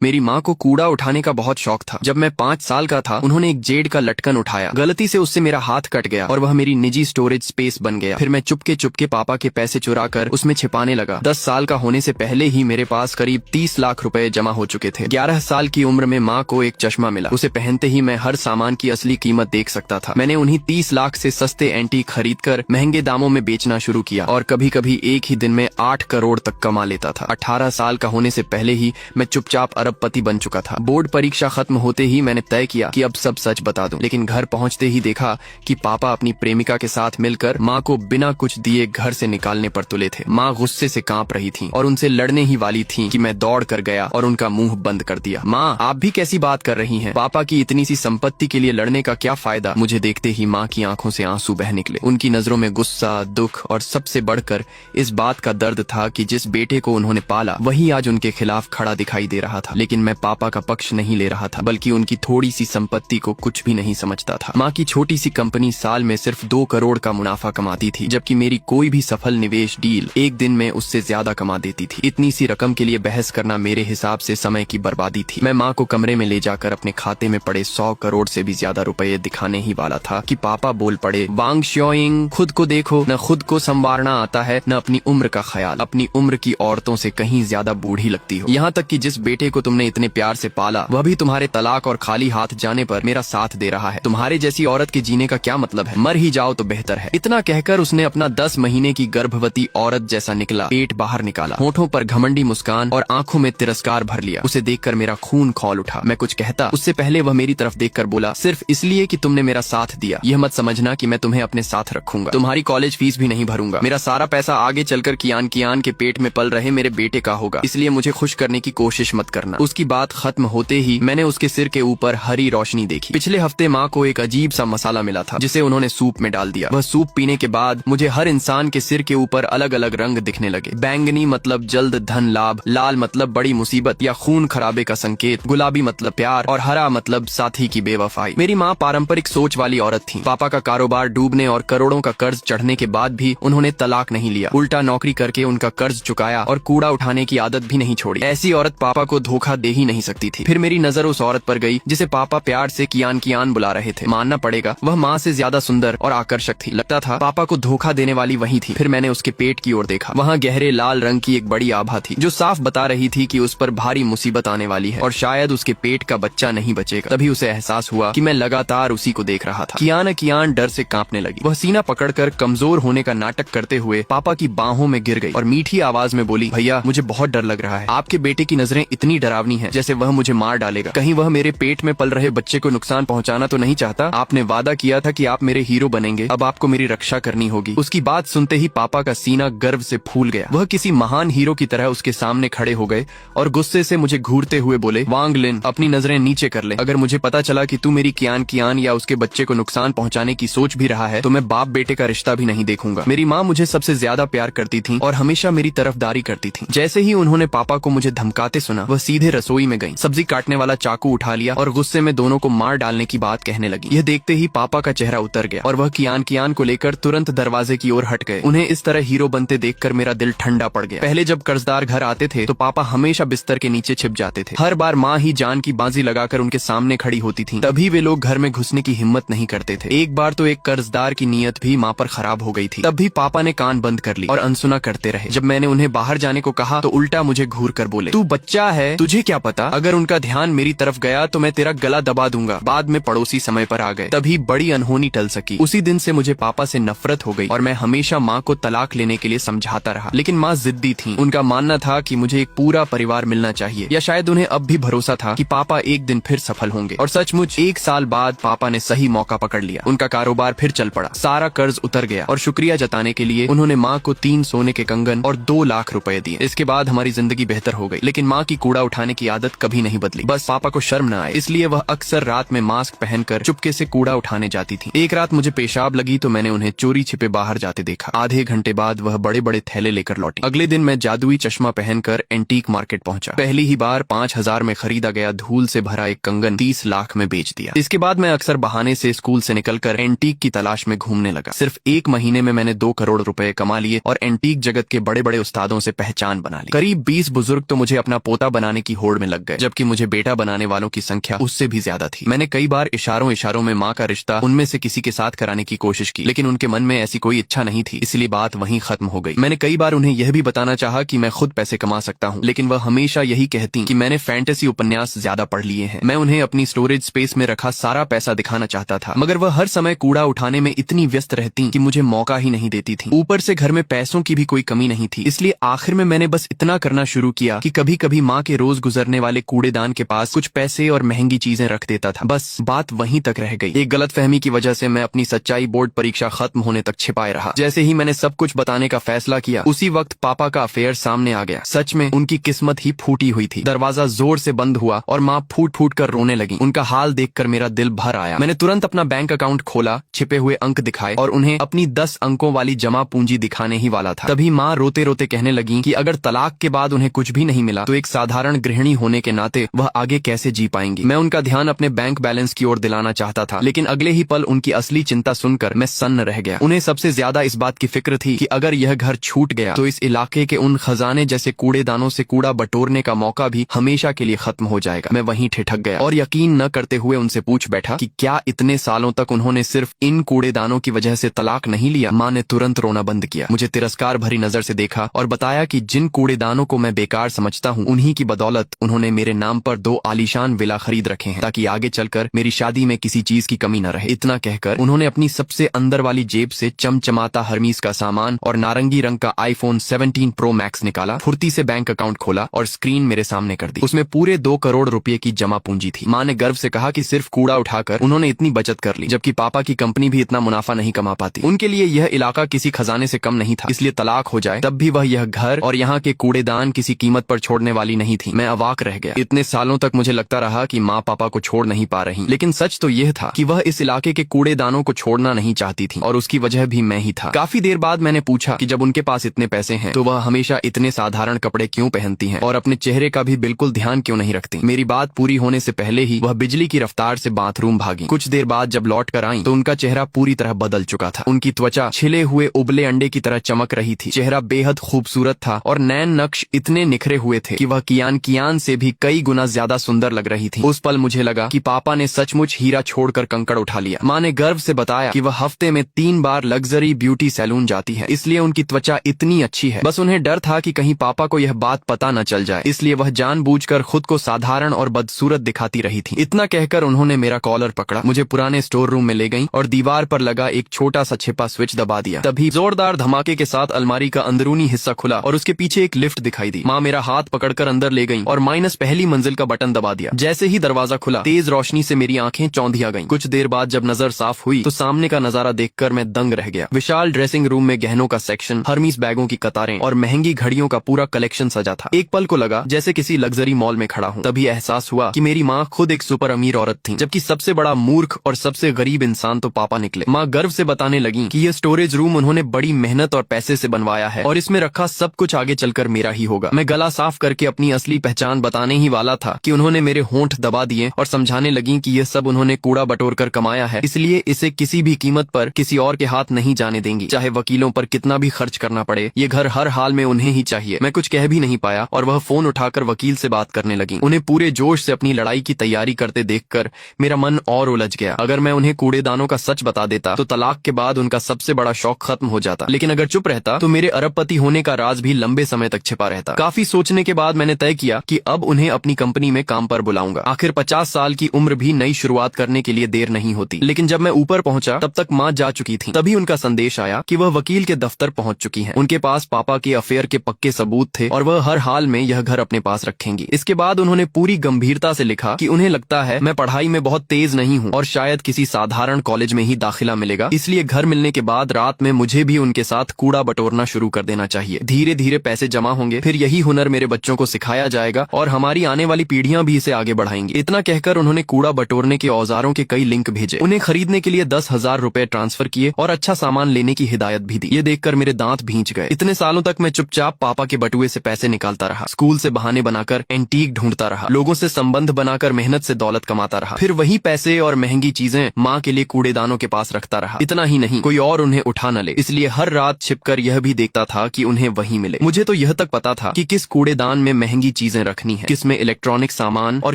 मेरी माँ को कूड़ा उठाने का बहुत शौक था। जब मैं 5 साल का था उन्होंने एक जेड का लटकन उठाया। गलती से उससे मेरा हाथ कट गया और वह मेरी निजी स्टोरेज स्पेस बन गया। फिर मैं चुपके चुपके पापा के पैसे चुरा कर उसमें छिपाने लगा। 10 साल का होने से पहले ही मेरे पास करीब 30 लाख रुपए जमा हो चुके थे। 11 साल की उम्र में माँ को एक चश्मा मिला। उसे पहनते ही मैं हर सामान की असली कीमत देख सकता था। मैंने उन्हीं 30 लाख से सस्ते एंटीक खरीद कर महंगे दामों में बेचना शुरू किया और कभी कभी एक ही दिन में 8 करोड़ तक कमा लेता था। 18 साल का होने से पहले ही मैं चुपचाप अरबपति बन चुका था। बोर्ड परीक्षा खत्म होते ही मैंने तय किया कि अब सब सच बता दूं, लेकिन घर पहुंचते ही देखा कि पापा अपनी प्रेमिका के साथ मिलकर माँ को बिना कुछ दिए घर से निकालने पर तुले थे। माँ गुस्से से कांप रही थी और उनसे लड़ने ही वाली थी कि मैं दौड़ कर गया और उनका मुंह बंद कर दिया। माँ, आप भी कैसी बात कर रही हैं? पापा की इतनी सी संपत्ति के लिए लड़ने का क्या फायदा? मुझे देखते ही माँ की आंखों से आंसू बह निकले। उनकी नजरों में गुस्सा, दुख और सबसे बढ़कर इस बात का दर्द था कि जिस बेटे को उन्होंने पाला वही आज उनके खिलाफ खड़ा दिखाई दे रहा था। लेकिन मैं पापा का पक्ष नहीं ले रहा था, बल्कि उनकी थोड़ी सी संपत्ति को कुछ भी नहीं समझता था। माँ की छोटी सी कंपनी साल में सिर्फ 2 करोड़ का मुनाफा कमाती थी, जबकि मेरी कोई भी सफल निवेश डील एक दिन में उससे ज्यादा कमा देती थी। इतनी सी रकम के लिए बहस करना मेरे हिसाब से समय की बर्बादी थी। मैं माँ को कमरे में ले जाकर अपने खाते में पड़े 100 करोड़ से भी ज्यादा रुपए दिखाने ही वाला था कि पापा बोल पड़े, वांग श्योइंग, खुद को देखो, न खुद को संवारना आता है न अपनी उम्र का ख्याल। अपनी उम्र की औरतों से कहीं ज्यादा बूढ़ी लगती हो। यहाँ तक कि जिस बेटे को तुमने इतने प्यार से पाला वह भी तुम्हारे तलाक और खाली हाथ जाने पर मेरा साथ दे रहा है। तुम्हारे जैसी औरत के जीने का क्या मतलब है? मर ही जाओ तो बेहतर है। इतना कहकर उसने अपना 10 महीने की गर्भवती औरत जैसा निकला पेट बाहर निकाला, होठों पर घमंडी मुस्कान और आंखों में तिरस्कार भर लिया। उसे देखकर मेरा खून खौल उठा। मैं कुछ कहता उससे पहले वह मेरी तरफ देखकर बोला, सिर्फ इसलिए कि तुमने मेरा साथ दिया यह मत समझना कि मैं तुम्हें अपने साथ रखूंगा। तुम्हारी कॉलेज फीस भी नहीं भरूंगा। मेरा सारा पैसा आगे चलकर कियान कियान के पेट में पल रहे मेरे बेटे का होगा, इसलिए मुझे खुश करने की कोशिश मत करना। उसकी बात खत्म होते ही मैंने उसके सिर के ऊपर हरी रोशनी देखी। पिछले हफ्ते माँ को एक अजीब सा मसाला मिला था जिसे उन्होंने सूप में डाल दिया। वह सूप पीने के बाद मुझे हर इंसान के सिर के ऊपर अलग अलग रंग दिखने लगे। बैंगनी मतलब जल्द धन लाभ, लाल मतलब बड़ी मुसीबत या खून खराबे का संकेत, गुलाबी मतलब प्यार और हरा मतलब साथी की बेवफाई। मेरी माँ पारंपरिक सोच वाली औरत थी। पापा का कारोबार डूबने और करोड़ों का कर्ज चढ़ने के बाद भी उन्होंने तलाक नहीं लिया, उल्टा नौकरी करके उनका कर्ज चुकाया और कूड़ा उठाने की आदत भी नहीं छोड़ी। ऐसी औरत पापा को धोखा दे ही नहीं सकती थी। फिर मेरी नजर उस औरत पर गई जिसे पापा प्यार से कियान कियान बुला रहे थे। मानना पड़ेगा वह माँ से ज्यादा सुंदर और आकर्षक थी। लगता था पापा को धोखा देने वाली वही थी। फिर मैंने उसके पेट की ओर देखा। वहाँ गहरे लाल रंग की एक बड़ी आभा थी जो साफ बता रही थी कि उस पर भारी मुसीबत आने वाली है और शायद उसके पेट का बच्चा नहीं बचेगा। तभी उसे एहसास हुआ कि मैं लगातार उसी को देख रहा था। कियान कियान डर से कांपने लगी। वह सीना पकड़कर कमजोर होने का नाटक करते हुए पापा की बाहों में गिर गई और मीठी आवाज में बोली, भैया मुझे बहुत डर लग रहा है। आपके बेटे की नजरें इतनी डरावनी है जैसे वह मुझे मार डालेगा। कहीं वह मेरे पेट में पल रहे बच्चे को नुकसान पहुंचाना तो नहीं चाहता? आपने वादा किया था कि आप मेरे हीरो बनेंगे, अब आपको मेरी रक्षा करनी होगी। उसकी बात सुनते ही पापा का सीना गर्व से फूल गया। वह किसी महान हीरो की तरह उसके सामने खड़े हो गए और गुस्से से मुझे घूरते हुए बोले, वांग लिन, अपनी नजरें नीचे कर ले। अगर मुझे पता चला कि तू मेरी कियान कियान या उसके बच्चे को नुकसान पहुंचाने की सोच भी रहा है तो मैं बाप बेटे का रिश्ता भी नहीं देखूंगा। मेरी माँ मुझे सबसे ज्यादा प्यार करती थी और हमेशा मेरी तरफदारी करती थी। जैसे ही उन्होंने पापा को मुझे धमकाते सुना वह सीधे रसोई में गई, सब्जी काटने वाला चाकू उठा लिया और गुस्से में दोनों को मार डालने की बात कहने लगी। यह देखते ही पापा का चेहरा उतर गया और वह कियान कियान को लेकर तुरंत दरवाजे की ओर हट गए। उन्हें इस तरह हीरो बनते देखकर मेरा दिल ठंडा पड़ गया। पहले जब कर्जदार घर आते थे तो पापा हमेशा बिस्तर के नीचे छिप जाते थे। हर बार माँ ही जान की बाजी लगाकर उनके सामने खड़ी होती थी, तभी वे लोग घर में घुसने की हिम्मत नहीं करते थे। एक बार तो एक कर्जदार की नीयत भी माँ पर खराब हो गई थी। तब भी पापा ने कान बंद कर ली और अनसुना करते रहे। जब मैंने उन्हें बाहर जाने को कहा तो उल्टा मुझे घूर कर बोले, तू बच्चा है, तुझे क्या पता? अगर उनका ध्यान मेरी तरफ गया तो मैं तेरा गला दबा दूंगा। बाद में पड़ोसी समय पर आ गए, तभी बड़ी अनहोनी टल सकी। उसी दिन से मुझे पापा से नफरत हो गई और मैं हमेशा माँ को तलाक लेने के लिए समझाता रहा। लेकिन माँ जिद्दी थी। उनका मानना था कि मुझे एक पूरा परिवार मिलना चाहिए, या शायद उन्हें अब भी भरोसा था कि पापा एक दिन फिर सफल होंगे। और सचमुच 1 साल बाद पापा ने सही मौका पकड़ लिया। उनका कारोबार फिर चल पड़ा, सारा कर्ज उतर गया और शुक्रिया जताने के लिए उन्होंने माँ को 3 सोने के कंगन और 2 लाख रुपए दिए। इसके बाद हमारी जिंदगी बेहतर हो गई। लेकिन माँ की कूड़ा उठाने की आदत कभी नहीं बदली। बस पापा को शर्म न आए इसलिए वह अक्सर रात में मास्क पहनकर चुपके से कूड़ा उठाने जाती थी। एक रात मुझे पेशाब लगी तो मैंने उन्हें चोरी छिपे बाहर जाते देखा। आधे घंटे बाद वह बड़े बड़े थैले लेकर लौटी। अगले दिन मैं जादुई चश्मा पहनकर एंटीक मार्केट पहुंचा। पहली ही बार 5,000 में खरीदा गया धूल से भरा एक कंगन 30 लाख में बेच दिया। इसके बाद मैं अक्सर बहाने से स्कूल से निकलकर एंटीक की तलाश में घूमने लगा। सिर्फ 1 महीने में मैंने 2 करोड़ रुपए कमा लिए और एंटीक जगत के बड़े बड़े उस्तादों से पहचान बना ली। करीब 20 बुजुर्ग तो मुझे अपना पोता बनाने की होड़ में लग गए, जबकि मुझे बेटा बनाने वालों की संख्या उससे भी ज्यादा थी। मैंने कई बार इशारों इशारों में माँ का रिश्ता उनमें से किसी के साथ कराने की कोशिश की, लेकिन उनके मन में ऐसी कोई इच्छा नहीं थी, इसलिए बात वहीं खत्म हो गई। मैंने कई बार उन्हें यह भी बताना चाहा कि मैं खुद पैसे कमा सकता हूँ, लेकिन वह हमेशा यही कहती कि मैंने फैंटेसी उपन्यास ज्यादा पढ़ लिए हैं। मैं उन्हें अपनी स्टोरेज स्पेस में रखा सारा पैसा दिखाना चाहता था, मगर वह हर समय कूड़ा उठाने में इतनी व्यस्त रहती कि मुझे मौका ही नहीं देती थी। ऊपर से घर में पैसों की भी कोई कमी नहीं थी, इसलिए आखिर में मैंने बस इतना करना शुरू किया कि कभी कभी माँ के रोज गुजरने वाले कूड़ेदान के पास कुछ पैसे और महंगी चीजें रख देता था। बस बात वहीं तक रह गई। एक गलतफहमी की वजह से मैं अपनी सच्चाई बोर्ड परीक्षा खत्म होने तक छिपाए रहा। जैसे ही मैंने सब कुछ बताने का फैसला किया, उसी वक्त पापा का अफेयर सामने आ गया। सच में उनकी किस्मत ही फूटी हुई थी। दरवाजा जोर से बंद हुआ और माँ फूट फूट कर रोने लगी। उनका हाल देखकर मेरा दिल भर आया। मैंने तुरंत अपना बैंक अकाउंट खोला, छिपे हुए अंक दिखाए और उन्हें अपनी 10 अंकों वाली जमा पूंजी दिखाने ही वाला था। तभी माँ रोते रोते कहने लगी कि अगर तलाक के बाद उन्हें कुछ भी नहीं मिला तो एक साधारण गृहिणी होने के नाते वह आगे कैसे जी पाएंगी। मैं उनका ध्यान अपने बैंक बैलेंस की ओर दिलाना चाहता था, लेकिन अगले ही पल उनकी असली चिंता सुनकर मैं सन्न रह गया। उन्हें सबसे ज्यादा इस बात की फिक्र थी कि अगर यह घर छूट गया तो इस इलाके के उन खजाने जैसे कूड़ेदानों से कूड़ा बटोरने का मौका भी हमेशा के लिए खत्म हो जाएगा। मैं वहीं ठिठक गया और यकीन न करते हुए उनसे पूछ बैठा कि क्या इतने सालों तक उन्होंने सिर्फ इन कूड़ेदानों की वजह से तलाक नहीं लिया। माँ ने तुरंत रोना बंद किया, मुझे तिरस्कार भरी नजर से देखा और बताया कि जिन कूड़ेदानों को मैं बेकार समझता हूँ, उन्हीं की बदौलत उन्होंने मेरे नाम पर 2 आलीशान विला खरीद रखे हैं, ताकि आगे चलकर मेरी शादी में किसी चीज की कमी न रहे। इतना कहकर उन्होंने अपनी सबसे अंदर वाली जेब से चमचमाता हर्मीस का सामान और नारंगी रंग का iPhone 17 Pro Max निकाला, फुर्ती से बैंक अकाउंट खोला और स्क्रीन मेरे सामने कर दी। उसमें पूरे 2 करोड़ रुपए की जमा पूंजी थी। माँ ने गर्व से कहा कि सिर्फ कूड़ा उठाकर उन्होंने इतनी बचत कर ली, जबकि पापा की कंपनी भी इतना मुनाफा नहीं कमा पाती। उनके लिए यह इलाका किसी खजाने से कम नहीं था, इसलिए तलाक हो जाए तब भी वह यह घर और यहाँ के कूड़ेदान किसी कीमत पर छोड़ने वाली नहीं थी। मैं अवाक रह गया। इतने सालों तक मुझे लगता रहा कि माँ पापा को छोड़ नहीं पा रही, लेकिन सच तो यह था कि वह इस इलाके के कूड़ेदानों को छोड़ना नहीं चाहती थी और उसकी वजह भी मैं ही था। काफी देर बाद मैंने पूछा कि जब उनके पास इतने पैसे हैं तो वह हमेशा इतने साधारण कपड़े क्यों पहनती हैं और अपने चेहरे का भी बिल्कुल ध्यान क्यों नहीं रखती। मेरी बात पूरी होने से पहले ही वह बिजली की रफ्तार से बाथरूम भागी। कुछ देर बाद जब लौट कर आई तो उनका चेहरा पूरी तरह बदल चुका था। उनकी त्वचा छिले हुए उबले अंडे की तरह चमक रही थी। चेहरा बेहद खूबसूरत था और नैन नक्श इतने निखरे हुए थे कि वह कियान से भी कई गुना ज्यादा सुंदर लग रही थी। उस पल मुझे लगा कि पापा ने सचमुच हीरा छोड़कर कंकड़ उठा लिया। माँ ने गर्व से बताया कि वह हफ्ते में 3 बार लग्जरी ब्यूटी सैलून जाती है, इसलिए उनकी त्वचा इतनी अच्छी है। बस उन्हें डर था कि कहीं पापा को यह बात पता न चल जाए, इसलिए वह जानबूझकर खुद को साधारण और बदसूरत दिखाती रही थी। इतना कहकर उन्होंने मेरा कॉलर पकड़ा, मुझे पुराने स्टोर रूम में ले गईं और दीवार पर लगा एक छोटा सा छिपा स्विच दबा दिया। तभी जोरदार धमाके के साथ अलमारी का अंदरूनी हिस्सा खुला और उसके पीछे एक लिफ्ट दिखाई दी। माँ मेरा हाथ पकड़कर अंदर ले गईं और माइनस पहली मंजिल का बटन दबा दिया। जैसे ही दरवाजा खुला, तेज रोशनी से मेरी आंखें चौंधिया गईं। कुछ देर बाद जब नजर साफ हुई तो सामने का नजारा देखकर मैं दंग रह गया। विशाल ड्रेसिंग रूम में गहनों का सेक्शन, हर्मीस बैगों की कतारें और महंगी घड़ियों का पूरा कलेक्शन सजा था। एक पल को लगा जैसे किसी लग्जरी मॉल में खड़ा हूँ। तभी एहसास हुआ कि मेरी माँ खुद एक सुपर अमीर औरत थी, जबकि सबसे बड़ा मूर्ख और सबसे गरीब इंसान तो पापा निकले। माँ गर्व से बताने लगी कि यह स्टोरेज रूम उन्होंने बड़ी मेहनत और पैसे से बनवाया है और इसमें रखा सब कुछ आगे चलकर मेरा ही होगा। मैं गला साफ करके अपनी असली पहचान बताने ही वाला था कि उन्होंने मेरे होंठ दबा दिए और समझाने लगी कि यह सब उन्होंने कूड़ा बटोर कर कमाया है, इसलिए इसे किसी भी कीमत पर किसी और के हाथ नहीं जाने देंगी, चाहे वकीलों पर कितना भी खर्च करना पड़े। ये घर हर हाल में उन्हें ही चाहिए। मैं कुछ कह भी नहीं पाया और वह फोन उठाकर वकील से बात करने लगी। उन्हें पूरे जोश से अपनी लड़ाई की तैयारी करते देखकर मेरा मन और उलझ गया। अगर मैं उन्हें कूड़ेदानों का सच बता देता तो तलाक के बाद उनका सबसे बड़ा शौक खत्म हो जाता, लेकिन अगर चुप रहता तो मेरे अरबपति होने का राज भी लंबे समय तक छिपा रहता। काफी सोचने के बाद मैंने तय किया कि अब उन्हें अपनी कंपनी में काम पर बुलाऊंगा। आखिर 50 साल की उम्र भी नई शुरुआत करने के लिए देर नहीं होती। लेकिन जब मैं ऊपर पहुंचा तब तक माँ जा चुकी थी। तभी उनका संदेश आया कि वह वकील के दफ्तर पहुंच चुकी हैं। उनके पास पापा के अफेयर के पक्के सबूत थे और वह हर हाल में यह घर अपने पास रखेंगी। इसके बाद उन्होंने पूरी गंभीरता से लिखा कि उन्हें लगता है मैं पढ़ाई में बहुत तेज नहीं हूँ और शायद किसी साधारण कॉलेज में ही दाखिला मिलेगा, इसलिए घर मिलने के बाद रात में मुझे भी उनके साथ कूड़ा बटोरना शुरू कर देना चाहिए। धीरे धीरे पैसे जमा होंगे, फिर यही हुनर मेरे बच्चों को सिखाया जाएगा और हमारी आने वाली पीढ़ियां भी इसे आगे बढ़ाएंगी। इतना कहकर उन्होंने कूड़ा बटोरने के औजारों के कई लिंक भेजे। उन्हें खरीदने के लिए 10,000 रुपए ट्रांसफर किए और अच्छा सामान लेने की हिदायत भी दी। ये देखकर मेरे दांत भींच गए। इतने सालों तक मैं चुपचाप पापा के बटुए से पैसे निकालता रहा, स्कूल से बहाने बनाकर एंटीक ढूंढता रहा, लोगों से संबंध बनाकर मेहनत से दौलत कमाता रहा, फिर वही पैसे और महंगी चीजें माँ के लिए कूड़ेदानों के पास रखता रहा। इतना ही नहीं, कोई और उन्हें उठा न ले, इसलिए हर रात छिपकर यह भी देखता था कि उन्हें वही मिले। मुझे तो यह तक पता था कि किस कूड़ेदान में महंगी चीजें चीजें रखनी है, किसमें इलेक्ट्रॉनिक सामान और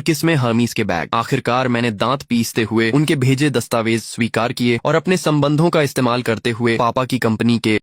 किसमें हर्मीज के बैग। आखिरकार मैंने दांत पीसते हुए उनके भेजे दस्तावेज स्वीकार किए और अपने संबंधों का इस्तेमाल करते हुए पापा की कंपनी के